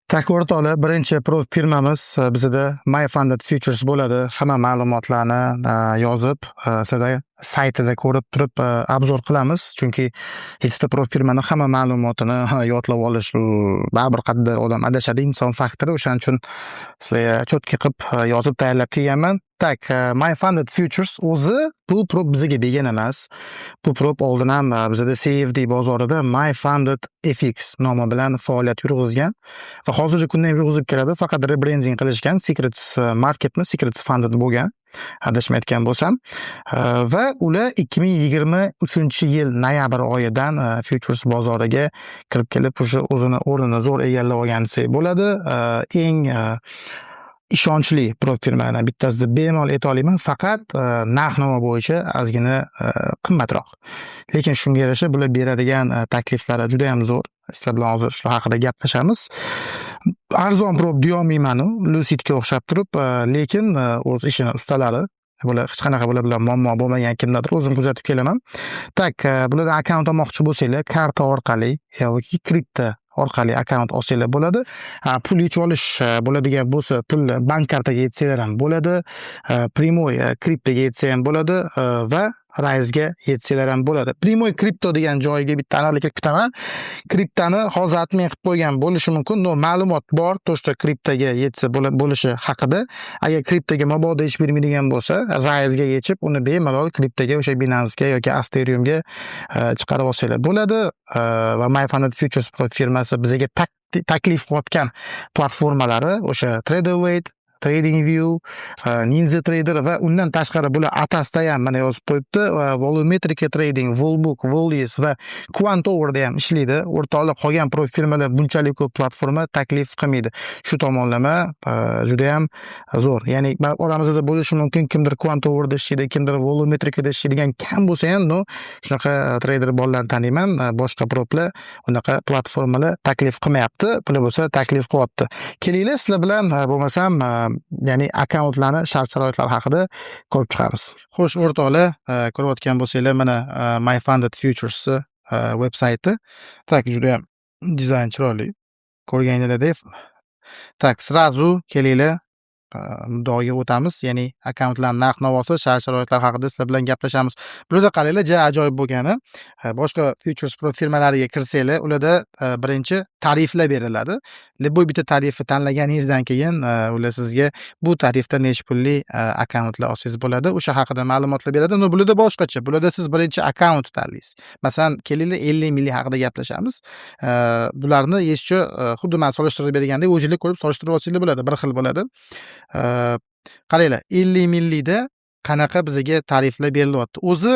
Tak o'rtoqlar, birinchi profit firmamiz bizada My Funded Futures bo'ladi. Hamma ma'lumotlarni yozib, sizda saytida ko'rib turib obzor qilamiz. Chunki ikkita profit firmani hamma ma'lumotini yodlab olish baribir qanday odam adashadi, inson faktori. O'shaning uchun sizlarga cho'tki qilib yozib tayyorlab kelganman. Tak, My Funded Futures o'zi bu prop bizga degan emas. Bu prop oldin ham bizada CFD bozorida My Funded FX nomi bilan faoliyat yurg'izgan va hozirgi kunda ham yurg'izib keladi. Faqat rebranding qilishgan. Secrets Marketmi, Secrets Funded bo'lgan. Adashmayotgan bo'lsam, va ular 2023-yil noyabr oyidan futures bozoriga kirib kelib, o'sha o'zini o'rnini zo'r egallab olgan desak bo'ladi. Eng ishonchli profit firmalardan bittasi deb bemalol ayta olaman, faqat narx-navo bo'yicha ozgina qimmatroq. Lekin shunga yarasha bular beradigan takliflari juda ham zo'r. Sizlar bilan hozir shular haqida gaplashamiz. Arzon prop deyolmayman, Lucidga o'xshab turib, lekin o'z ishini ustalari, bular hech qanaqa bular bilan muammo bo'lmagan kimlardir o'zim kuzatib kelaman. Tak, bulardan akkaunt olmoqchi bo'lsanglar, karta orqali yoki kripto orqali akkaunt olsanglar bo'ladi. Pul yechib olish bo'ladigan bo'lsa, pul bank kartaga yetsanglar ham bo'ladi. Primoy kriptoga yetsa ham bo'ladi va Raizga yetsanglar ham bo'ladi. Primoy kripto degan joyiga bitta aniqlik kiritaman. Kriptoni hozir admin qilib qo'ygan bo'lishi mumkin. Ma'lumot bor, to'g'ri kriptoga yetsa bo'lishi haqida. Agar kriptoga mabodo ish bermaydigan bo'lsa, Raizga yechib, uni bemalol kriptoga, o'sha Binance'ga yoki Asteriumga chiqarib olsanglar bo'ladi. Va My Funded Futures firmasi bizga taklif qilayotgan platformalari o'sha Traderweight, TradingView, Ninja Trader va undan tashqari bular atasda ham mana yozib qo'yibdi. Volumetric Trading, Volbook, Volis va Quantoverda ham ishlaydi. O'rtoqlar, qolgan profit firmalar bunchalik ko'p platforma taklif qilmaydi. Shu tomonlama juda ham zo'r. Ya'ni oramizda bo'lishi mumkin, kimdir Quantoverda ishlaydi, kimdir Volumetricda ishlaydigan kam bo'lsa ham, shunaqa trader bolalarni taniyman. Boshqa profitlar unaqa platformalar taklif qilmayapti. Bular bo'lsa taklif qilyapti. Kelinglar sizlar bilan bo'lmasam ya'ni akkauntlarni shart-sharoitlari haqida ko'rib chiqamiz. Xo'sh, o'rtoqlar, ko'rayotgan bo'lsanglar, mana My Funded Futures veb-sayti. Tak, juda ham dizayn chiroyli. Ko'rganinglardek. Tak, srazu kelinglar muddaoga o'tamiz. Ya'ni akkauntlarning narx-navosi, shart-sharoitlari haqida sizlar bilan gaplashamiz. Burada qaranglar, juda ajoyib bo'lgani, boshqa futures profit firmalariga kirsanglar, ularda birinchi tariflar beriladi. Bu bitta tarifni tanlaganingizdan keyin ular sizga bu tarifda necha pulli akkauntlar olsangiz bo'ladi, o'sha haqida ma'lumotlar beradi. Bularda boshqacha. Bularda siz birinchi akkaunt tanlaysiz. Masalan, kelinglar 50 milli haqida gaplashamiz. Bularni yechchi xuddi men solishtirib bergandek, o'zingizlar ko'rib solishtirib olsanglar bo'ladi, bir xil bo'ladi. Qaranglar, 50 millida qanaqa bizga tariflar berilyapti. O'zi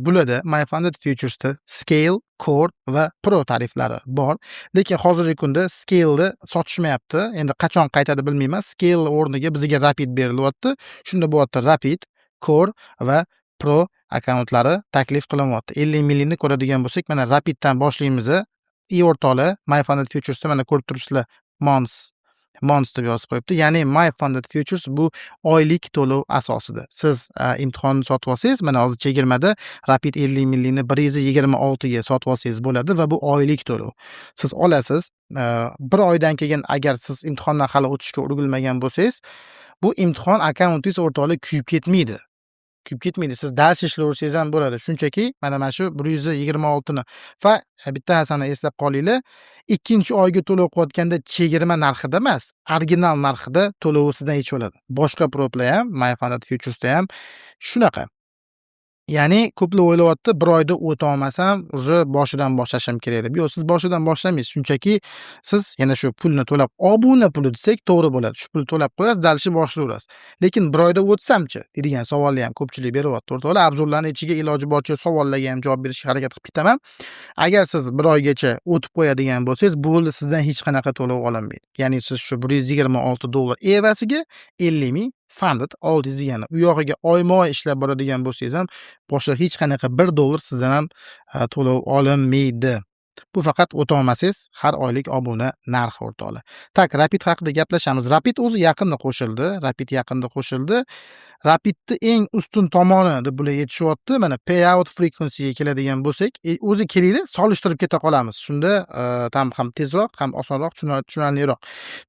bularda My Funded Futuresda Scale, Core va Pro tariflari bor. Lekin hozirgi kunda Scale'ni sotishmayapti. Endi qachon qaytadi bilmayman. Scale o'rniga bizga Rapid berilyapti. Shunda bu yerda Rapid, Core va Pro akkauntlari taklif qilinyapti. 50 millini ko'radigan bo'lsak, mana Rapiddan boshlaymiz. O'rtoqlar, My Funded Futuresda mana ko'rib turibsizlar, Month deb yozib qo'yibdi. Ya'ni My Funded Futures bu oylik to'lov asosida. Siz imtihonni sotib olsangiz, mana hozir chegirmada Rapid 50 millini 126 ga sotib olsangiz bo'ladi va bu oylik to'lov. Siz olasiz. Bir oydan keyin agar siz imtihondan hali o'tishga ulgurmagan bo'lsangiz, bu imtihon akkauntingiz o'rtoqlar kuyib ketmaydi. Siz dars ishlayversangiz ham bo'ladi. Shunchaki mana shu 126 ni va bitta narsani eslab qolinglar. Ikkinchi oyga to'lov qilayotganda chegirma narxida emas, original narxida to'lovi sizdan yechib oladi. Boshqa proplar ham, My Funded Futuresda ham shunaqa. Ya'ni ko'plar o'ylayapti, bir oyda o'ta olmasam, uje boshidan boshlashim kerak deb. Yo'q, siz boshidan boshlamaysiz. Shunchaki siz yana shu pulni to'lab, obuna puli desak to'g'ri bo'ladi. Shu pulni to'lab qo'yasiz, dalishni boshlayverasiz. Lekin bir oyda o'tsamchi degan savolni ham ko'pchilik beryapti. O'rtoqlar, obzorlarning ichiga iloji boricha savollarga ham javob berishga harakat qilib ketaman. Agar siz bir oygacha o'tib qo'yadigan bo'lsangiz, bu yil sizdan hech qanaqa to'lov olinmaydi. Ya'ni siz shu $126 evasiga 50 ming funded oldingiz degani. U yog'iga oyma-oy ishlab boradigan bo'lsangiz ham boshqa hech qanaqa $1 sizdan ham to'lov olinmaydi. Bu faqat o'tolmasangiz har oylik obuna narxi o'rtoqlar. Tak, Rapid haqida gaplashamiz. Rapid o'zi yaqinda qo'shildi. Rapidni eng ustun tomoni deb bular aytishyapti. Mana payout frequencyga keladigan bo'lsak, o'zi kelinglar solishtirib keta qolamiz. Shunda ham tezroq, ham osonroq, tushunarliroq.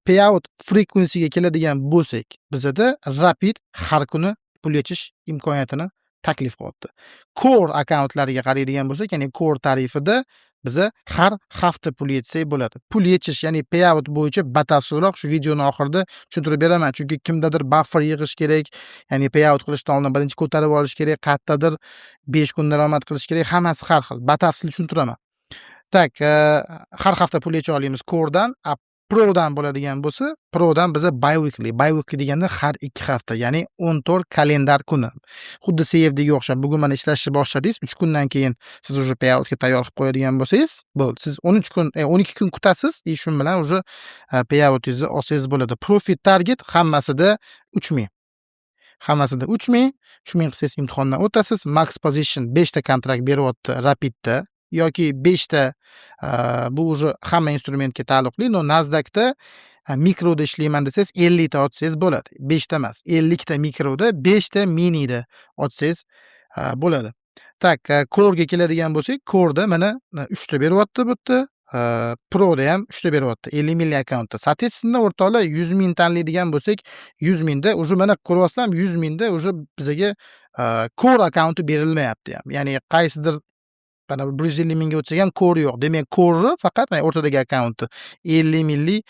Payout frequencyga keladigan bo'lsak, bizda Rapid har kuni pul yechish imkoniyatini taklif qilyapti. Core akkauntlariga qaraydigan bo'lsak, ya'ni core tarifida biza har hafta pul yechsak bo'ladi. Pul yechish, ya'ni payout bo'yicha batafsilroq shu videoning oxirida tushuntirib beraman. Chunki kimdadir buffer yig'ish kerak, ya'ni payout qilishdan oldin birinchi ko'tarib olish kerak, qayerdadir 5 kun daromad qilish kerak, hammasi har xil. Batafsil tushuntiraman. Tak, har hafta pul yecha olamiz Core'dan. Pro'dan bo'ladigan bo'lsa, Pro'dan biza bi-weekly deganda har 2 hafta, ya'ni 14 kalendar kuni. Xuddi CFDga o'xshab, bugun mana ishlashni boshladingiz, 3 kundan keyin siz уже payoutga tayyor qilib qo'yadigan bo'lsangiz, bo'ldi. Siz 13 kun, 12 kun kutasiz, shu bilan уже payoutingizni olsangiz bo'ladi. Profit target hammasida 3000. 3000 qilsangiz imtihondan o'tasiz. Max position 5 ta kontrakt beryapti Rapidda yoki 5 ta bu уже hamma instrumentga taalluqli. No, Nasdaqda mikroda ishlayman desangiz 50 ta ochsangiz bo'ladi. 5 ta emas, 50 ta mikroda, 5 ta minida ochsangiz bo'ladi. Tak, Core'ga keladigan bo'lsak, Core'da mana 3 ta beryapti bu yerda. Pro'da ham 3 ta beryapti. 50 ming akkauntda. Soответственно, o'rtoqlar 100 ming tanlaydigan bo'lsak, 100 mingda уже mana ko'ryapsizlar, 100 mingda уже bizga Core akkaunti berilmayapti ham. Ya'ni qaysidir mana 150 mingga o'tsa ham Core yo'q. Demak, Core faqat mana o'rtadagi akkaunti 50 minglik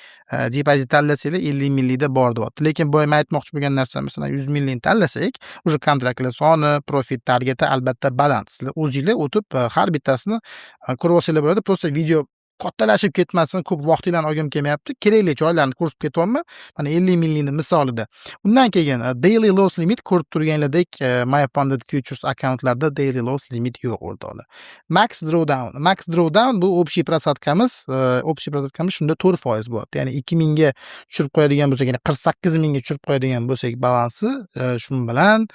depozit tanlasanglar 50 minglikda bor deyapti. Lekin bu ham aytmoqchi bo'lgan narsa, masalan 100 minglikni tanlasak, уже kontraktlar soni, profit targeti albatta baland. Sizlar o'zingizlar o'tib har bittasini ko'rib olsanglar bo'ladi. Просто video kattalashib ketmasin, ko'p vaqtinglarni olgim kelmayapti. Kerakli joylarni ko'rsatib ketyapman. Mana 50 minglikni misolida. Undan keyin daily loss limit ko'rib turganlardek My Funded Futures akkauntlarda daily loss limit yo'q o'rtoqlar. Max drawdown bu общий prosatkamiz shunda 4% bo'ladi. Ya'ni 2000 ga tushirib qo'yadigan bo'lsak, ya'ni 48 mingga tushirib qo'yadigan bo'lsak balansi, shu bilan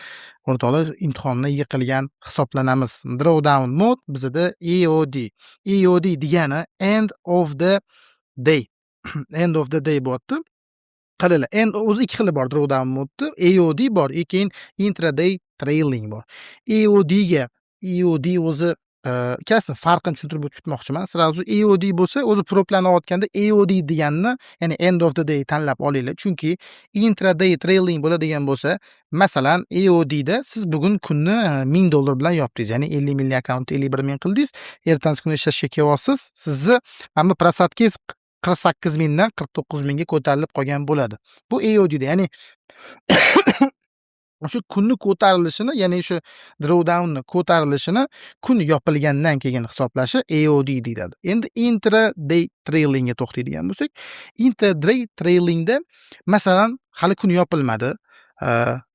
o'rtoqlar imtihondan yiqilgan hisoblanamiz. Drawdown mode bizda EOD. EOD degani end of the day. End of the day bo'lyapti. Qaranglar, o'zi ikki xili bor drawdown modda. EOD bor, keyin intraday trailing bor. EOD o'zi ikkasini farqini tushuntirib o'tmoqchiman. Sразу EOD bo'lsa, o'zi proplarni olayotganda EOD deganni, ya'ni end of the day tanlab olinglar. Chunki intraday trailing bo'ladigan bo'lsa, masalan, EOD da siz bugun kunni $1000 bilan yopdingiz. Ya'ni 50 minglik akkauntni 51 ming qildingiz. Ertangi kuni ishlashga kelyapsiz. Sizni mana prosatkangiz 48 mingdan 49 mingga ko'tarilib qolgan bo'ladi. Bu EOD da, ya'ni o'sha kunni ko'tarilishini, ya'ni o'sha drawdownni ko'tarilishini kun yopilgandan keyin hisoblashi EOD deyiladi. Endi intraday trailingga to'xtaydigan bo'lsak, intraday trailingda masalan hali kun yopilmadi.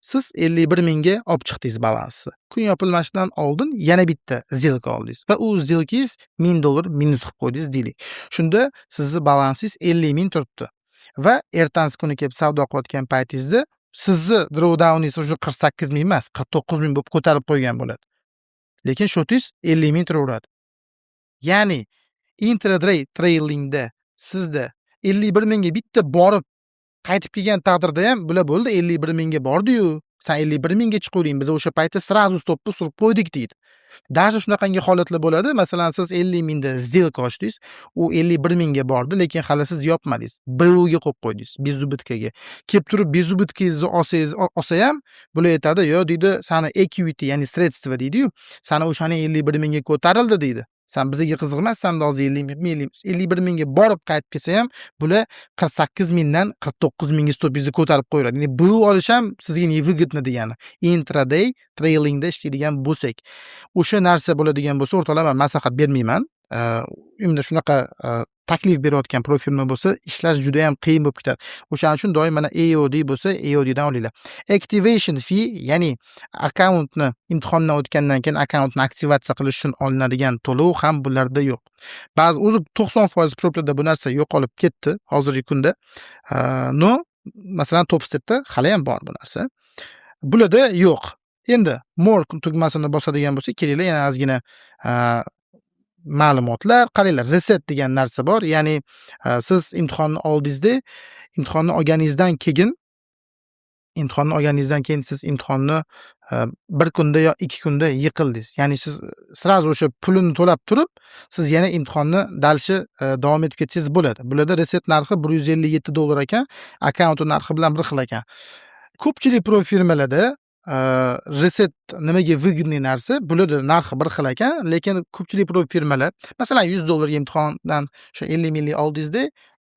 Siz 51 mingga olib chiqdingiz balansni. Kun yopilmashidan oldin yana bitta сделка oldingiz va u сделкangiz $1000 minus qilib qo'ydingiz deylik. Shunda sizning balansingiz 50 ming turibdi. Va ertangi kuni kelib savdo qilayotgan paytingizda sizni drawdowningiz уже 48 ming emas, 49 ming bo'lib ko'tarib qo'ygan bo'ladi. Lekin shotingiz 50 ming turaveradi. Ya'ni intraday trailingda sizda 51 mingga bitta borib qaytib kelgan taqdirda ham bular bo'ldi 51 mingga bordi-yu, sen 51 mingga chiqavering, biz o'sha paytda sразу stopni surib qo'ydik deydi. Даже shunaqangi holatlar bo'ladi. Masalan, siz 50 mingda сделка ochdingiz, u 51 mingga bordi, lekin hali siz yopmadingiz. BU ga qo'yib qo'ydingiz, bezubitkaga. Kelib turib bezubitkangizni olsa ham, bular aytadi, "Yo" deydi, "Sani equity, ya'ni sredstva deydi-yu, sani o'shani 51 mingga ko'tarildi" deydi. Sen bizga qiziqmassan, hozir 51 mingga borib qaytib kelsa ham, bular 48 mingdan 49 mingga stopingizni ko'tarib qo'yadi. Ya'ni bu olish ham sizga невыгодно degani. Intraday trailingda ishlaydigan bo'lsak, o'sha narsa bo'ladigan bo'lsa, o'rtoqlar, men maslahat bermayman. Unda shunaqa taklif berayotgan profilma bo'lsa, ishlash juda ham qiyin bo'lib ketadi. O'shaning uchun doim mana EOD bo'lsa, EOD dan olinglar. Activation fee, ya'ni akkauntni imtihondan o'tgandan keyin akkauntni aktivatsiya qilish uchun olinadigan to'lov ham bularda yo'q. Ba'zi o'zi 90% proplarda bu narsa yo'qolib ketdi hozirgi kunda. No, masalan, Topstepda hali ham bor bu narsa. Bularda yo'q. Endi more tugmasini bosadigan bo'lsak, kelinglar yana ozgina ma'lumotlar. Qaranglar, reset degan narsa bor. Ya'ni siz imtihonni oldingizda, imtihonni olganingizdan keyin siz imtihonni bir kunda yo 2 kunda yiqildingiz. Ya'ni siz srazu o'sha pulini to'lab turib, siz yana imtihonni dalishi davom etib ketsangiz bo'ladi. Bularda reset narxi $157 ekan, akkaunt narxi bilan bir xil ekan. Ko'pchilik pro firmalarda reset nimaga выгодный narsa, bularda narxi bir xil ekan, lekin ko'pchilik pro firmalar, masalan, $100 ga imtihondan o'sha 50 minglik oldingizda,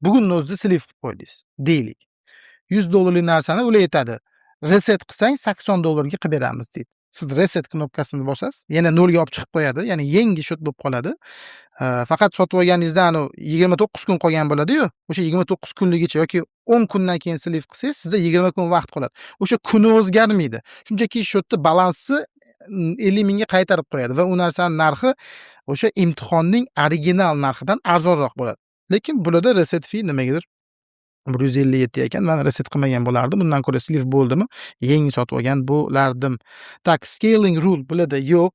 bugunni o'zida sliv qilib qo'ydingiz deylik. $100 narsani ular aytadi. Reset qilsang $80 ga qilib beramiz deydi. Siz reset knopkasini bosasiz, yana 0 ga olib chiqib qo'yadi, ya'ni yangi shot bo'lib qoladi. Faqat sotib olganingizda 29 kun qolgan bo'ladi-yu, o'sha 29 kunligicha yoki 10 kundan keyin sliv qilsangiz, sizda 20 kun vaqt qoladi. O'sha kuni o'zgarmaydi. Shunchaki shotni balansi 50 mingga qaytarib qo'yadi va u narsaning narxi o'sha imtihonning original narxidan arzonroq bo'ladi. Lekin bularda reset fee nimagadir 157 ekan. Men reset qilmagan bo'lardim. Bundan ko'ra sliv bo'ldimi, yangi sotib olgan bo'lardim. Tak, scaling rule bularda yo'q.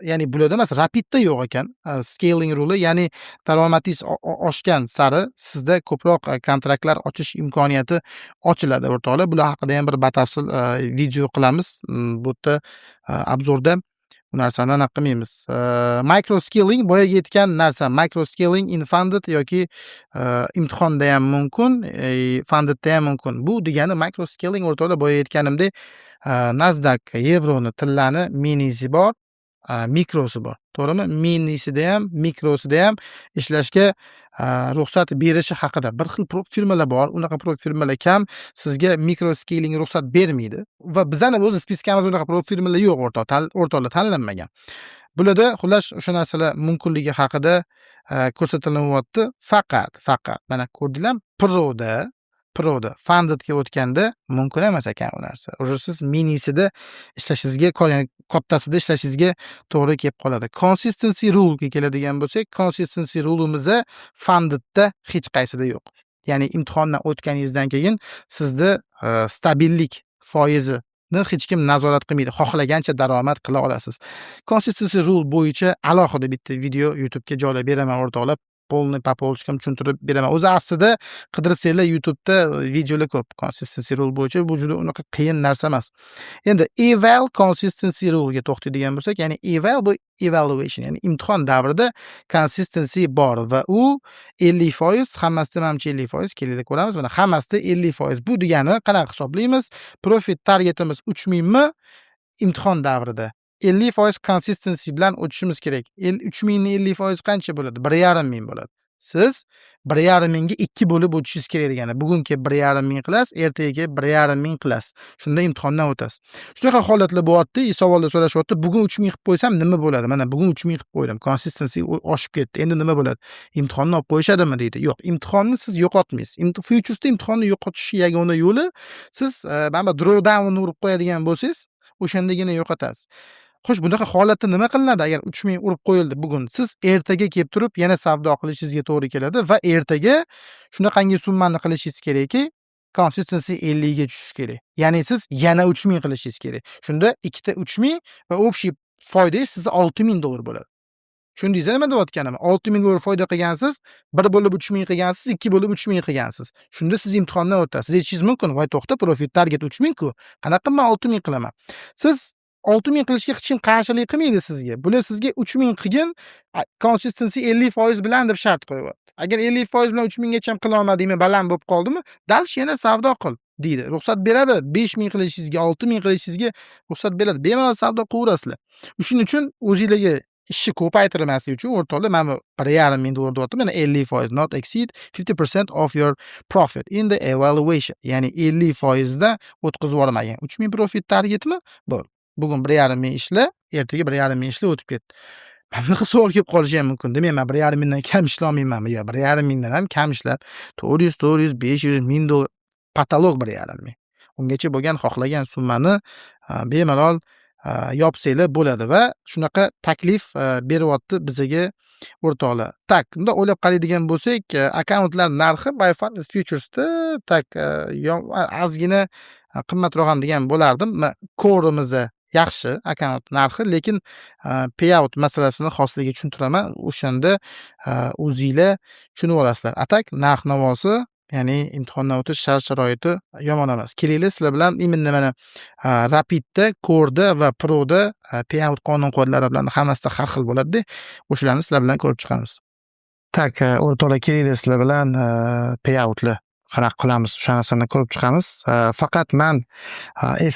Ya'ni bularda emas, Rapidda yo'q ekan. Scaling rule, ya'ni daromadingiz oshgan sari sizda ko'proq kontraktlar ochish imkoniyati ochiladi o'rtoqlar. Bular haqida ham bir batafsil video qilamiz. Bu yerda obzorda bu narsani aniq qilmaymiz. Micro scaling, boyaga aytgan narsa, micro scaling in funded yoki imtihonda ham mumkin, fundedda ham mumkin. Bu degani micro scaling o'rtoqlar, boya aytganimdek, Nasdaq yevroni tillani minisi bor, mikrosi bor. To'g'rimi? Minisida ham, mikrosida ham ishlashga ruxsat berishi haqida bir xil firmalar bor. Unaqa firmalar kam, sizga micro scaling ruxsat bermaydi va bizning o'z spiskamizda unaqa firmalar yo'q o'rtoqlar, tanlanmagan. Bularda xullas o'sha narsalar mumkinligi haqida ko'rsatilyapti. Faqat mana ko'rdinglar, Proda fundedga o'tganda mumkin emas ekan u narsa. O'sha siz minisida ishlashingizga, kattasida ishlashingizga to'g'ri kelib qoladi. Consistency rule ga keladigan bo'lsak, consistency rule'imiz fundedda hech qaysida yo'q. Ya'ni imtihondan o'tganingizdan keyin sizda stabillik foizini hech kim nazorat qilmaydi. Xohlagancha daromad qila olasiz. Consistency rule bo'yicha alohida bitta video YouTube'ga joylab beraman o'rtoqlar. Polni papolchikam tushuntirib beraman. O'zi aslida qidirsanglar YouTube'da videolar ko'p. Consistency rule bo'yicha bu juda unaqa qiyin narsa emas. Endi eval consistency rule ga to'xtaydigan bo'lsak, ya'ni eval bu evaluation, ya'ni imtihon davrida consistency bor va u 50%, hammasida menimcha 50%, kelida ko'ramiz. Mana hammasida 50%. Bu degani qanaqa hisoblaymiz? Profit targetimiz 3000 mi? Imtihon davrida 50% consistency bilan o'tishimiz kerak. 3000 ni 50% qancha bo'ladi? 1,5 ming bo'ladi. Siz 1,5 mingga 2 bo'lib o'tishingiz kerak degani. Bugungi 1,5 ming qilasiz, ertaga 1,5 ming qilasiz. Shunda imtihondan o'tasiz. Shunaqa holatlar bo'lyapti, savollar so'rashyapti. Bugun 3000 qilib qo'ysam nima bo'ladi? Mana bugun 3000 qilib qo'ydim. Consistency oshib ketdi. Endi nima bo'ladi? Imtihonni olib qo'yishadimi deydi. Yo'q, imtihonni siz yo'qotmaysiz. Futuresda imtihonni yo'qotish yagona yo'li siz mana drawdownni urib qo'yadigan bo'lsangiz, o'shandagina yo'qotasiz. Xo'sh, bunaqa holatda nima qilinadi agar 3000 urib qo'yildi bugun? Siz ertaga kelib turib yana savdo qilishingizga to'g'ri keladi va ertaga shunaqangi summani qilishingiz kerakki, consistency 50 ga tushishi kerak. Ya'ni siz yana 3000 qilishingiz kerak. Shunda ikkita 3000 va общий foydangiz sizga $6000 bo'ladi. Tushundingizmi nima deyotganim? $6000 foyda qilgansiz, 1 bo'lib 3000 qilgansiz, 2 bo'lib 3000 qilgansiz. Shunda siz imtihondan o'tasiz. Siz aytishingiz mumkin, "Voy to'xta, profit target 3000 ku. Qanaqa men 6000 qilaman?" Siz 6000 qilishga hech kim qarshilik qilmaydi sizga. Bular sizga 3000 qilgin, consistency 50% bilan deb shart qo'yibdi. Agar 50% bilan 3000 gacha ham qila olmadingmi, baland bo'lib qoldimi, dalish yana savdo qil deydi. Ruxsat beradi. 5000 qilishingizga, 6000 qilishingizga ruxsat beradi. Bemalol savdo qilaverasizlar. Shuning uchun o'zingizlarga ishni ko'paytirmaslik uchun o'rtoqlar, mana $1,5 ming deyapti. Mana 50% not exceed 50% of your profit in the evaluation. Ya'ni 50% dan o'tkazib yubormagan. 3000 profit targetmi? Bo'ldi. Bugun 1,5 ming ishla, ertaga 1,5 ming ishla o'tib ketdi. Bunaqa savol kelib qolishi ham mumkin. Demak, men 1,5 mingdan kam ishlay olmaymanmi? Yo'q, 1,5 mingdan ham kam ishlab, 400, 500 ming dollar patolog 1,5 ming. Ungacha bo'lgan xohlagan summani bemalol yopsanglar bo'ladi va shunaqa taklif beryapti bizga o'rtoqlar. Tak, unda o'ylab qaraydigan bo'lsak, akkauntlar narxi Bifund Futuresda tak ozgina qimmatroq ham degan bo'lardim. Core'imiz yaxshi akkaunt narxi, lekin payout masalasini xosligiga tushuntiraman. O'shanda o'zinglar tushunib olasizlar. Atak narx-navosi, ya'ni imtihondan o'tish shart-sharoiti yomon emas. Kelinglar sizlar bilan именно mana Rapidda, Core'da va Pro'da payout qonun-qoidalari bilan hammasida har xil bo'ladi-da. O'shalarni sizlar bilan ko'rib chiqamiz. Tak, o'rtoqlar, kelinglar sizlar bilan payoutlar qanaqa qilamiz, o'sha narsani ko'rib chiqamiz. Faqat men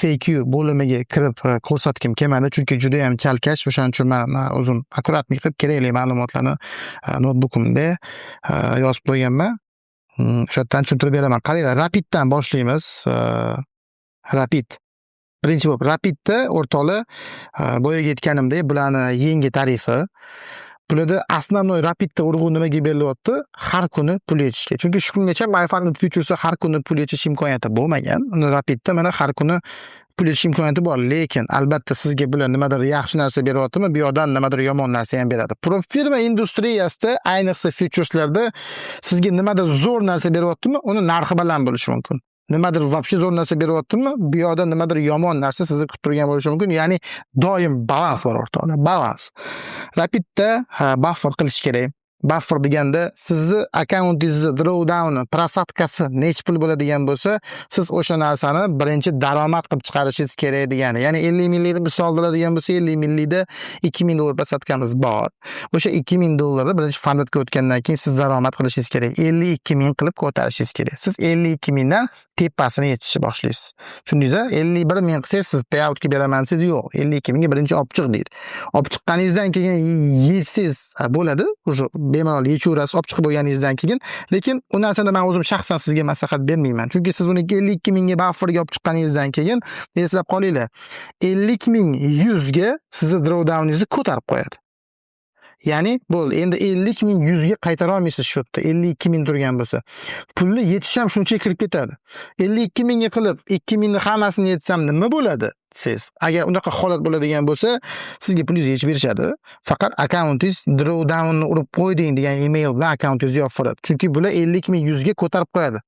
FAQ bo'limiga kirib ko'rsatgim kelmadi, chunki juda ham chalkash. O'shaning uchun men o'zim akkuratni qilib kerakli ma'lumotlarni notebookimda yozib qo'yganman. O'sha yerdan tushuntirib beraman. Qaranglar, Rapiddan boshlaymiz. Rapid. Birinchi bo'lib Rapidda o'rtoqlar, boyaga aytganimdek, bularni yangi tarifi. Bularda основной Rapidda urg'u nimaga berilyapti? Har kuni pul yechishga. Chunki shu kungacha MyFunded Futuresda har kuni pul yechish imkoniyati bo'lmagan. Uni Rapidda mana har kuni pul yechish imkoniyati bor, lekin albatta sizga bular nimadir yaxshi narsa beryaptimi, bu yerdan nimadir yomon narsa ham beradi. Profirma industriyasida, ayniqsa futureslarda sizga nimadir zo'r narsa beryaptimi, uni narxi baland bo'lishi mumkin. Nimadir вообще zo'r narsa beryaptimi, bu yerda nimadir yomon narsa sizni kutib turgan bo'lishi mumkin. Ya'ni doim balans bor o'rtoqlar, balans. Rapidda buffer qilish kerak. Buffer deganda sizni akkauntingizni drawdown prosatkasi nech pul bo'ladigan bo'lsa, siz o'sha narsani birinchi daromad qilib chiqarishingiz kerak degani. Ya'ni 50 minglikni misol bo'ladigan bo'lsa, 50 minglikda 2000 dollar prosatkamiz bor. O'sha 2000 dollarni birinchi fundedga o'tgandan keyin siz daromad qilishingiz kerak. 52 ming qilib ko'tarishingiz kerak. Siz 52 mingdan tepasini yetishni boshlaysiz. Tushundingizmi? 51 ming qilsangiz siz payoutga beraman siz yo'q. 52 mingga birinchi olib chiq deydi. Olib chiqqaningizdan keyin yetsangiz bo'ladi. O'sha bemalol yechaverasiz olib chiqib bo'lganingizdan keyin. Lekin u narsani men o'zim shaxsan sizga maslahat bermayman. Chunki siz uni 52 mingga bufferga olib chiqqaningizdan keyin eslab qolinglar. 50 ming 100 ga sizni drawdowningizni ko'tarib qo'yadi. Ya'ni bo'ldi, endi 50 ming 100 ga qaytara olmaysiz shu yerda. 52 ming turgan bo'lsa. Pulni yetish ham shuncha kirib ketadi. 52 mingga qilib 2 mingni hammasini yetsam nima bo'ladi? Siz agar unaqa holat bo'ladigan bo'lsa, sizga pulingizni yechib berishadi. Faqat akkauntingiz drawdownni urib qo'yding degan email bilan akkauntingizni yopib qo'yadi. Chunki bular 50 ming 100 ga ko'tarib qo'yadi.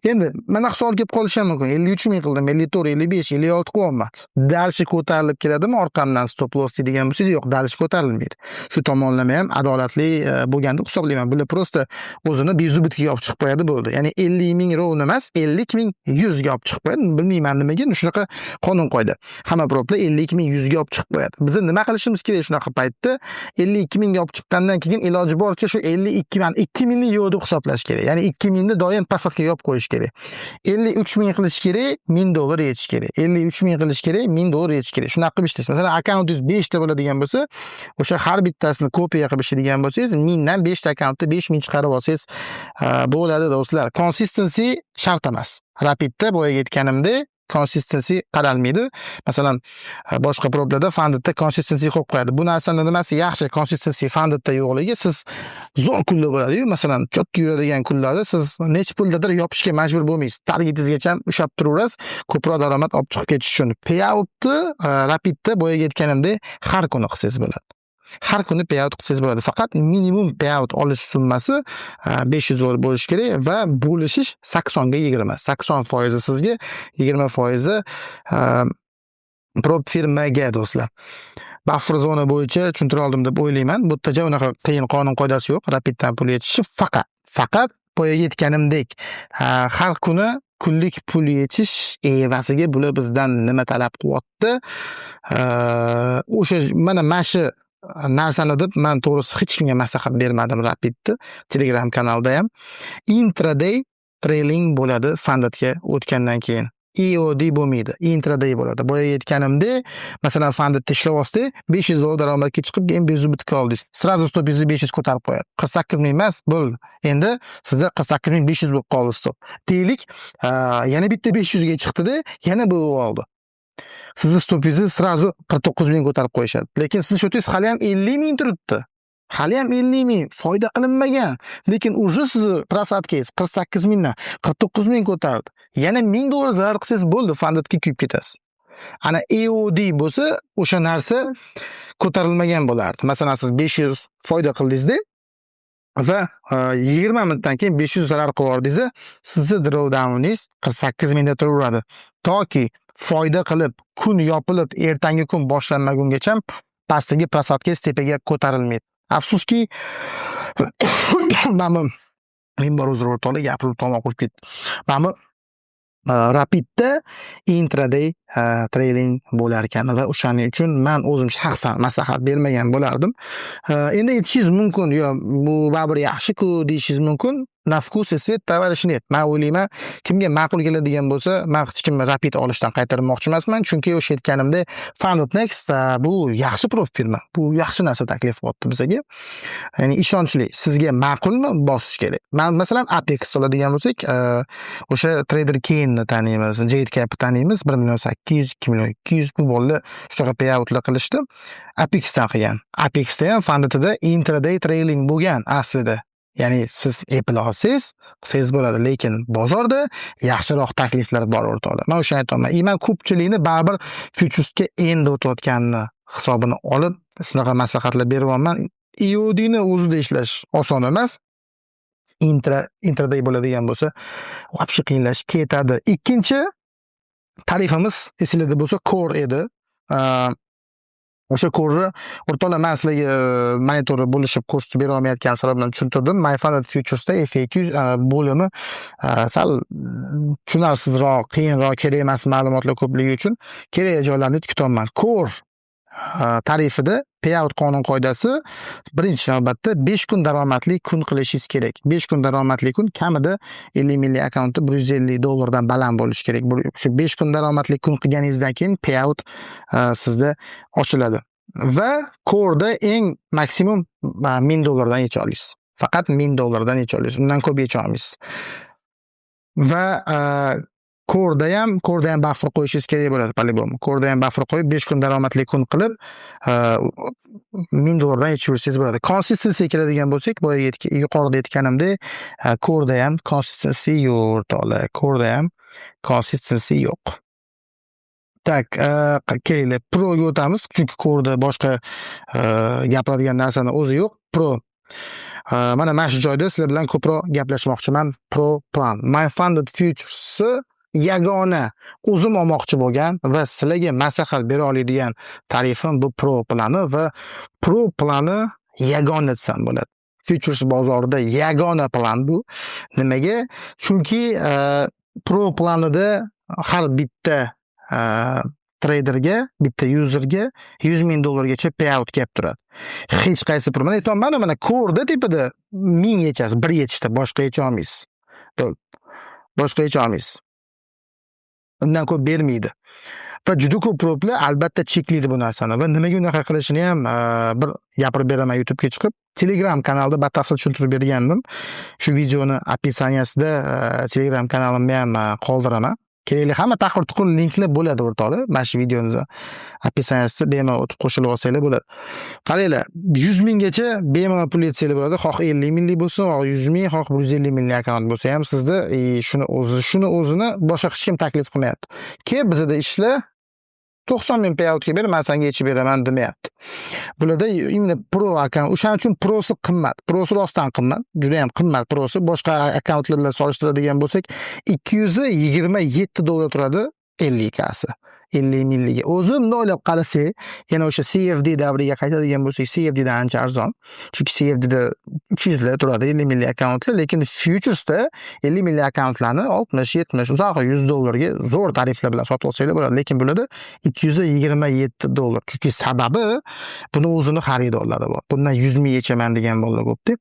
Endi mana savol kelib qolishi ham mumkin. 53 ming qildim, 54, 55, 56 qilyapman. Dalshi ko'tarilib keladimi orqamdan stop loss degan bo'lsangiz, yo'q, dalshi ko'tarilmaydi. Shu tomonlama ham adolatli bo'lganda hisoblayman. Bular prosta o'zini bezubitga olib chiqib qo'yadi bo'ldi. Ya'ni 50 ming rovna emas, 50 ming 100 ga olib chiqib qo'yadi. Bilmayman nimaga, shunaqa qonun qoida. Hamma proplar 52 ming 100 ga olib chiqib qo'yadi. Biz nima qilishimiz kerak shunaqa paytda? 52 mingga olib chiqqandan keyin iloji boricha shu 2 mingni yo'q deb hisoblash kerak. Ya'ni 2 mingni doim pasatga yopib qo'yish kerak. 53 ming qilish kerak, 1000 dollar yetish kerak. 53 ming qilish kerak, 1000 dollar yetish kerak. Shunaqa qilib ishlaysiz. Masalan, akkauntingiz 5 ta bo'ladigan bo'lsa, o'sha har bittasini kopiya qilib ishlaydigan bo'lsangiz, 1000 dan 5 ta akkauntda 5000 chiqarib olsangiz bo'ladi do'stlar. Consistency shart emas. Rapidda boyaga aytganimdek consistency qaralmaydi. Masalan, boshqa problarda fundedda consistency qo'yib qo'yadi. Bu narsani nimasi yaxshi? Consistency fundedda yo'qligi, siz zo'r kunlar bo'ladi-yu, masalan, chotga yuradigan kunlarda siz nech puldadir yopishga majbur bo'lmaysiz. Targetingizgacha ushlab turaverasiz, ko'proq daromad olib chiqib ketish uchun. Payoutni Rapidda boyaga aytganimdek har kuni qilsangiz bo'ladi. Har kuni payout qilsangiz bo'ladi. Faqat minimum payout olish summasi 500 dollar bo'lishi kerak va bo'lishish 80 ga 20. 80% sizga, 20% prop firmaga do'stlar. Buffer zona bo'yicha tushuntira oldim deb o'ylayman. Bu yerda unaqa qiyin qonun qoidasi yo'q. Rapiddan pul yechishi faqat boyaga aytganimdek har kuni kunlik pul yechish evaziga bular bizdan nima talab qilyapti? O'sha mana shu narsani deb men to'g'risi hech kimga maslahat bermadim Rapidni. Telegram kanalda ham intraday trailing bo'ladi fundedga o'tgandan keyin. EOD bo'lmaydi, intraday bo'ladi. Boya aytganimdek, masalan, fundedda ishlayapsiz, 500 dollar daromadga chiqib, keyin bezubitga oldingiz. Srazu stopingizni 500 ko'tarib qo'yadi. 48 ming emas, bo'ldi. Endi sizda 48 ming 500 bo'lib qoldi stop. Deylik, yana bitta 500 ga chiqdi-da, yana bu oldi. Sizni stopingizni srazu 49 ming ko'tarib qo'yishadi. Lekin siz shotingiz hali ham 50 ming turibdi. Hali ham 50 ming foyda qilinmagan. Lekin уже sizni prosatkangiz 48 mingdan 49 ming ko'tardi. Yana 1000 dollar zarar qilsangiz bo'ldi, fundedga kuyib ketasiz. Ana EOD bo'lsa, o'sha narsa ko'tarilmagan bo'lardi. Masalan, siz 500 foyda qildingiz-da, va 20 minutdan keyin 500 zarar qilib yubordingiz, sizni drawdowningiz 48 mingda turaveradi. Toki foyda qilib, kun yopilib, ertangi kun boshlanmagungacha pastdagi prasatga tepaga ko'tarilmaydi. Afsuski, mana men bor o'zim o'rtoqlar gapirib tomoq qilib ketdi. Mana Rapidda intraday trading bo'lar ekan va o'shaning uchun men o'zim shaxsan maslahat bermagan bo'lardim. Endi aytishingiz mumkin, yo bu baribir yaxshi-ku deyishingiz mumkin. Na vkus и свет, товарищ нет. Men o'ylayman, kimga ma'qul keladigan bo'lsa, men hech kimni Rapid olishdan qaytarmoqchi emasman, chunki o'sha aytganimdek Founded Next bu yaxshi prof firma. Bu yaxshi narsa taklif qilyapti bizga. Ya'ni ishonchli, sizga ma'qulmi bosish kerak. Men masalan Apex oladigan bo'lsak, o'sha Trader Kane'ni taniymiz, Jade Cap'ni taniymiz, 1 million 800, 2 million 200 bu bolalar shunaqa payoutlar qilishdi. Apexdan qilgan. Apexda ham Founded'da intraday trading bo'lgan aslida. Ya'ni siz Apple olsangiz, qilsangiz bo'ladi, lekin bozorda yaxshiroq takliflar bor o'rtoqlar. Men o'shani aytaman. Men ko'pchilikni baribir futuresga endi o'tayotganini hisobini olib, shunaqa maslahatlar beryapman. EOD'ni o'zida ishlash oson emas. Intraday bo'ladigan bo'lsa, вообще qiyinlashib ketadi. Ikkinchi tarifimiz esingizda bo'lsa Core edi. O'sha Core'ni o'rtoqlar, men sizlarga monitorda bo'lishib ko'rsatib bera olmayotgan sababdan tushuntirdim. My Funded Futures'da FAQ bo'limi sal tushunarsizroq, qiyinroq, kerak emas ma'lumotlar ko'pligi uchun kerak joylarni kutaman. Core tarifida payout qonun qoidasi birinchi navbatda 5 kun daromadli kun qilishingiz kerak. 5 kun daromadli kun kamida 50 milliy akkauntda $150 dan baland bo'lishi kerak. Shu 5 kun daromadli kun qilganingizdan keyin payout sizda ochiladi. Va Core'da eng maksimum $1000 dan yecha olasiz. Faqat $1000 dan yecha olasiz. Undan ko'p yecha olmaysiz. Va Core'da ham buffer qo'yishingiz kerak bo'ladi, по-любому. Core'da ham buffer qo'yib 5 kun daromadli kun qilib $1000 dan yechib yursangiz bo'ladi. Consistency keladigan bo'lsak, boya yuqorida aytganimdek, Core'da ham consistency yo'q o'rtoqlar. Core'da ham consistency yo'q. Tak, keling, Pro'ga o'tamiz, chunki Core'da boshqa gapiradigan narsani o'zi yo'q. Pro mana shu joyda sizlar bilan ko'proq gaplashmoqchiman. Pro plan. My Funded Futures yagona o'zim olmoqchi bo'lgan va sizlarga maslahat bera oladigan tarifim bu Pro plani va Pro plani yagona desam bo'ladi. Futures bozorida yagona plan bu. Nimaga? Chunki Pro planida har bitta traderga, bitta userga $100,000 gacha payout kelib turadi. Hech qaysi pro, mana aytaman, mana Core'da tepada 1000 yechasiz, 1 yechishda boshqa yecha olmaysiz. Boshqa yecha olmaysiz. Undan ko'p bermaydi. Va juda ko'p proplar albatta cheklaydi bu narsani va nimaga unaqa qilishini ham bir gapirib beraman YouTube'ga chiqib. Telegram kanalda batafsil tushuntirib bergandim. Shu videoni описаниесida Telegram kanalimni ham qoldiraman. Kerakli hamma taqir-tuqir linklar bo'ladi o'rtoqlar. Mana shu videoning описаниесida bemalol o'tib qo'shilib olsanglar bo'ladi. Qaranglar, 100 minggacha bemalol pul yetsanglar bo'ladi. Xoh 50 minglik bo'lsin, xoh 100 ming, xoh 150 minglik akkaunt bo'lsa ham sizda shuni o'zini boshqa hech kim taklif qilmayapti. Kelib bizda ishlar 90 ming payoutga ber, men senga yechib beraman demayapti. Bularda imенно pro akkaunt, o'shaning uchun prosi qimmat. Prosi rostdan qimmat, juda ham qimmat prosi. Boshqa akkauntlar bilan solishtiradigan bo'lsak, $227 turadi 50 kasi. 50 milliga. O'zim o'ylab qarasak, yana o'sha CFD davriga qaytadigan bo'lsak, CFD dan ancha arzon. Chunki CFD da 300 lar turadi 50 milliy akkauntlar, lekin Futuresda 50 milliy akkauntlarni 60, 70, uzoq $100 ga zo'r tariflar bilan sotib olsanglar bo'ladi, lekin bularda $227. Chunki sababi buni o'zini xaridorlari bor. Bundan 100 ming yechaman degan bolalar ko'pda.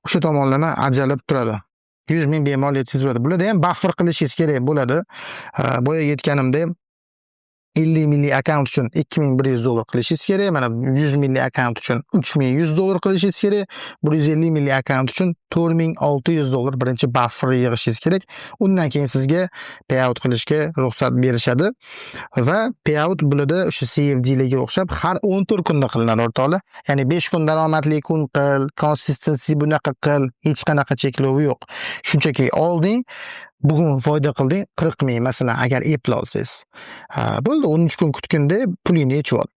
O'sha tomonlama ajalib turadi. 100 ming bemalol yetsangiz bo'ladi. Bularda ham buffer qilishingiz kerak bo'ladi. Boya aytganimdek 50 milliy akkaunt uchun $2100 qilishingiz kerak. Mana 100 milliy akkaunt uchun $3100 qilishingiz kerak. 150 milliy akkaunt uchun $4600 birinchi buffer yig'ishingiz kerak. Undan keyin sizga payout qilishga ruxsat berishadi. Va payout bularda o'sha CFD larga o'xshab har 14 kunda qilinadi o'rtoqlar. Ya'ni 5 kun daromadli kun qil, consistency bunaqa qil, hech qanaqa cheklovi yo'q. Shunchaki olding, bugun foyda qilding 40 ming masalan agar Apple olsangiz. Bo'ldi 13 kun kutganda pulingni yechib ol.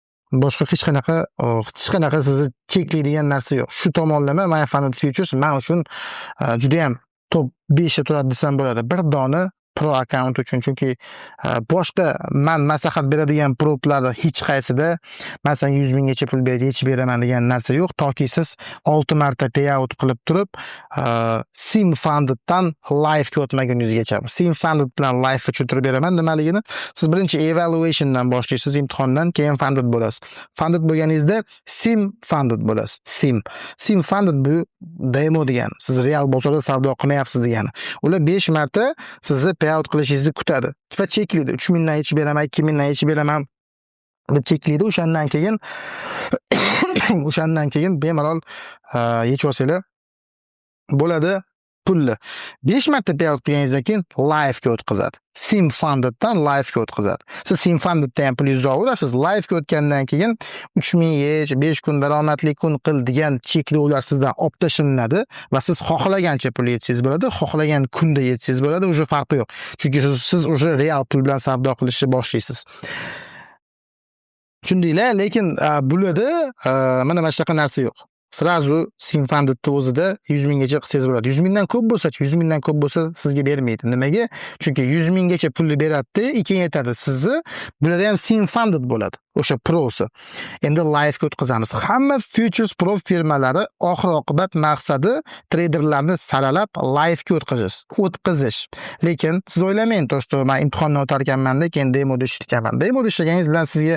boshqa hech qanaqa sizni cheklaydigan narsa yo'q. Shu tomonlama My Funded Futures men uchun juda ham top 5 da turadi desam bo'ladi. Bir dona pro akkaunt uchun, chunki boshqa men maslahat beradigan proplarda hech qaysida masalan 100 minggacha pul yechib beraman degan narsa yo'q, toki siz 6 marta payout qilib turib Sim Fundeddan live ga o'tmaguningizgacha. Sim Funded bilan live tushuntirib beraman nimaligini. Siz birinchi evaluationdan boshlaysiz, imtihondan, keyin funded bo'lasiz. Funded bo'lganingizda Sim Funded bo'lasiz. Sim Funded bu demo degani. Siz real bozorda savdo qilmayapsiz degani. Ular 5 marta sizni payout qilishingizni kutadi va cheklaydi. 3 mingdan yechib beraman, 2 mingdan yechib beraman deb cheklaydi. O'shandan keyin bemalol yechib olsanglar bo'ladi. Pulni 5 marta payout qilganingizdan keyin live ga o'tkazadi. Sim Fundeddan live ga o'tkazadi. Siz Sim Fundeddan ham pulingizni olasiz. Live ga o'tgandan keyin 3000 yech, 5 kun daromadli kun qil degan cheklovlar sizdan olib tashlanadi va siz xohlagancha pul yetsangiz bo'ladi, xohlagan kunda yetsangiz bo'ladi. O'sha farqi yo'q. Chunki siz o'sha real pul bilan savdo qilishni boshlaysiz. Tushundinglar? Lekin bularda mana shunaqa narsa yo'q. Srazu Sim Fundedni o'zida 100 minggacha qilsangiz bo'ladi. 100 mingdan ko'p bo'lsa sizga bermaydi. Nimaga? Chunki 100 minggacha pulni beradi, keyin aytadi sizni bularda ham Sim Funded bo'ladi. O'sha prosi. Endi live ga o'tkazamiz. Hamma Futures Pro firmalari oxir-oqibat maqsadi traderlarni saralab live ga o'tkazish. Lekin siz o'ylamang, to'g'ri, men imtihonni o'tar ekanman-da, keyin demoda ishlaganman. Demoda ishlaganingiz bilan sizga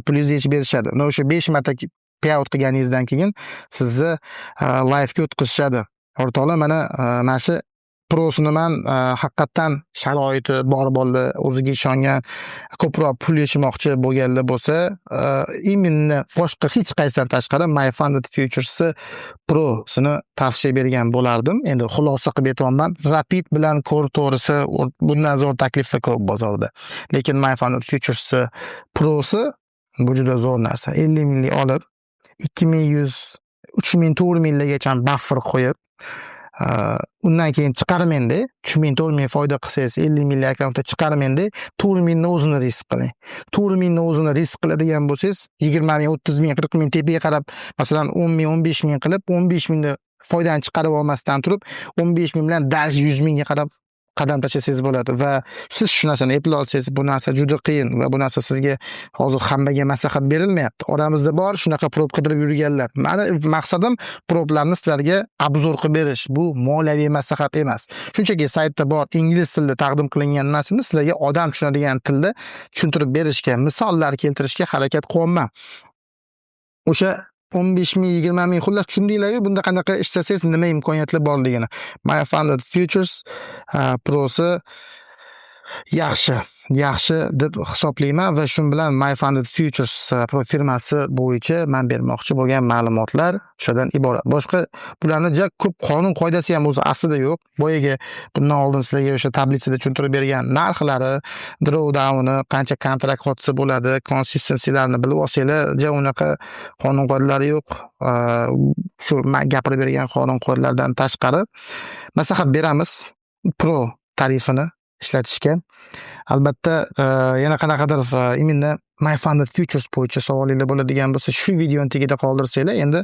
pulingizni yechib berishadi. O'sha 5 marta payout qilganingizdan keyin sizni live ga o'tkazishadi. O'rtoqlar, mana shu prosini men haqiqatan sharoiti bor bolalar, o'ziga ishongan, ko'proq pul yechmoqchi bo'lganlar bo'lsa, именно boshqa hech qaysidan tashqari My Funded Futures Prosini tavsiya bergan bo'lardim. Endi xulosa qilib aytayapman. Rapid bilan ko'r to'g'risi bundan zo'r takliflar ko'p bozorda. Lekin My Funded Futures Prosi bu juda zo'r narsa. 50 minglik olib 2100 3000 4000largacha buffer qo'yib, undan keyin chiqarmanda 3000 4000 foyda qilsangiz 50 minglik akkauntda chiqarmanda 4000 ni o'zini risk qiling. 4000 ni o'zini risk qiladigan bo'lsangiz 20 ming, 30 ming, 40 ming tepaga qarab, masalan 10 ming, 15 ming qilib 15 mingni foydani chiqarib olmasdan turib 15 ming bilan darz 100 mingga qarab qadam tashlasangiz bo'ladi va siz shu narsani eplay olsangiz, bu narsa juda qiyin va bu narsa sizga hozir hammaga maslahat berilmayapti. Oramizda bor shunaqa prop qidirib yurganlar. Meni maqsadim proplarni sizlarga obzor qilib berish. Bu moliyaviy maslahat emas. Shunchaki saytda bor ingliz tilida taqdim qilingan narsani sizlarga odam tushunadigan tilda tushuntirib berishga, misollar keltirishga harakat qilyapman. O'sha 15 ming, 20 ming xullas tushundinglar-ku, bunda qanaqa ishlasangiz nima imkoniyatlar borligini. My Funded Futures Prosi yaxshi deb hisoblayman va shu bilan My Funded Futures firmasi bo'yicha men bermoqchi bo'lgan ma'lumotlar shundan iborat. Boshqa bularning juda ko'p qonun qoidasi ham o'zi aslida yo'q. Boyaga bundan oldin sizlarga o'sha tablitsada tushuntirib bergan narxlari, drawdown'i, qancha kontrakt hodisa bo'ladi, consistency'larni bilib olsanglar, unaqa qonun qoidalari yo'q. Shu men gapirib bergan qonun qoidalardan tashqari maslahat beramiz pro tarifini ishlatishga. Albatta, yana qanaqadir именно My Funded Futures bo'yicha savolinglar bo'ladigan bo'lsa, shu videoni tagida qoldirsanglar, endi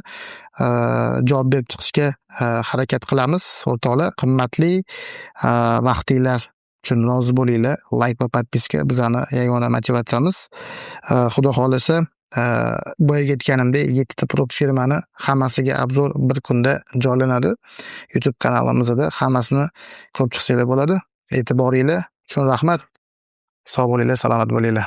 javob berib chiqishga harakat qilamiz. O'rtoqlar, qimmatli vaqtinglar uchun rozi bo'linglar. Like va podpiska bizani yagona motivatsiyamiz. Xudo xolasa, boyaga aytganimdek 7 ta prop firmani hammasiga obzor bir kunda joylanadi. YouTube kanalimizda hammasini ko'rib chiqsanglar bo'ladi. E'tiboringlar uchun rahmat. Sog' bo'linglar, salomat bo'linglar.